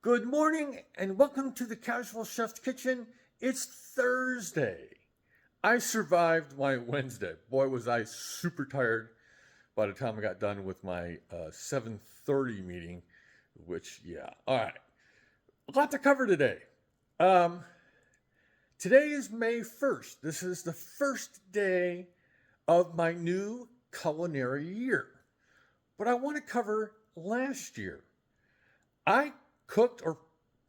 Good morning and welcome to the Casual Chef's Kitchen. It's Thursday. I survived my Wednesday. Boy, was I super tired by the time I got done with my 7:30 meeting, all right. A lot to cover today. Today is May 1st. This is the first day of my new culinary year. But I want to cover last year. I cooked or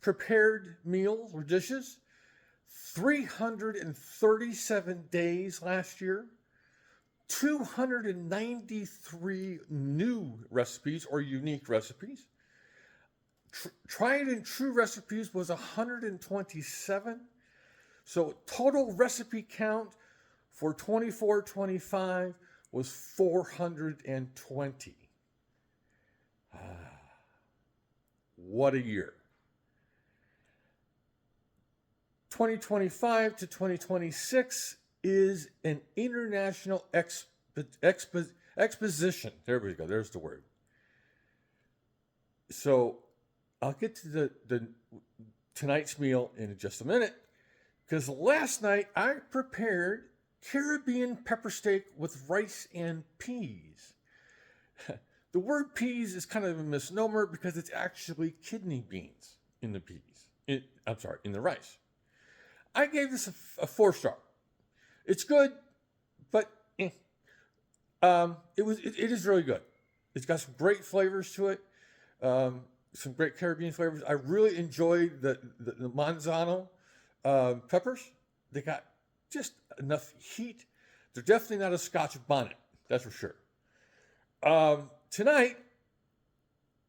prepared meals or dishes 337 days last year, 293 new recipes or unique recipes. Tried and true recipes was 127. So total recipe count for 24-25 was 420. What a year. 2025 to 2026 is an international exposition. There we go. There's the word. So I'll get to the tonight's meal in just a minute, because last night I prepared Caribbean pepper steak with rice and peas. The word peas is kind of a misnomer because it's actually kidney beans in the in the rice. I gave this a 4-star. It's good, but it is really good. It's got some great flavors to it, some great Caribbean flavors. I really enjoyed the Manzano peppers. They got just enough heat. They're definitely not a Scotch bonnet, that's for sure. Tonight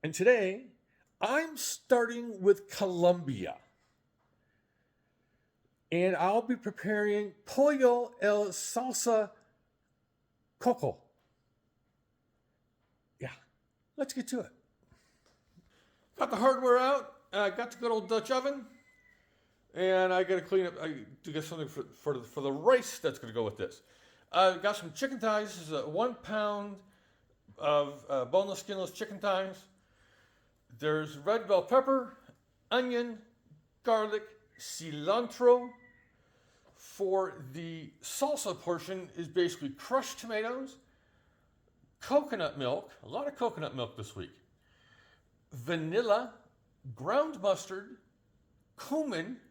and today, I'm starting with Colombia. And I'll be preparing Pollo el Salsa Coco. Yeah, let's get to it. Got the hardware out. I got the good old Dutch oven. And I got to clean up to get something for the rice that's going to go with this. I've got some chicken thighs. This is 1 pound of boneless, skinless chicken thighs. There's red bell pepper, onion, garlic, cilantro. For the salsa portion is basically crushed tomatoes, coconut milk, a lot of coconut milk this week, vanilla, ground mustard, cumin,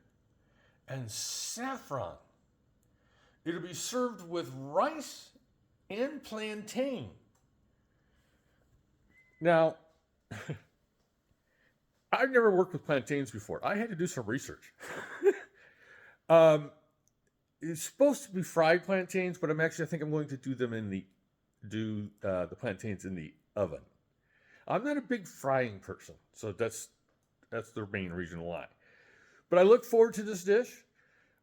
and saffron. It'll be served with rice and plantain. Now, I've never worked with plantains before. I had to do some research. It's supposed to be fried plantains, but I think I'm going to do them the plantains in the oven. I'm not a big frying person, so that's the main reason why. But I look forward to this dish.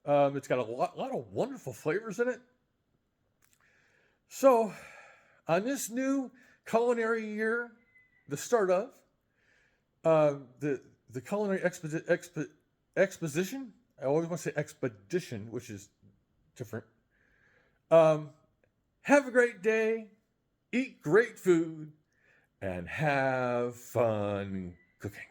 It's got a lot of wonderful flavors in it. So, on this new culinary year, the start of the culinary exposition. I always want to say expedition, which is different. Have a great day, eat great food, and have fun cooking.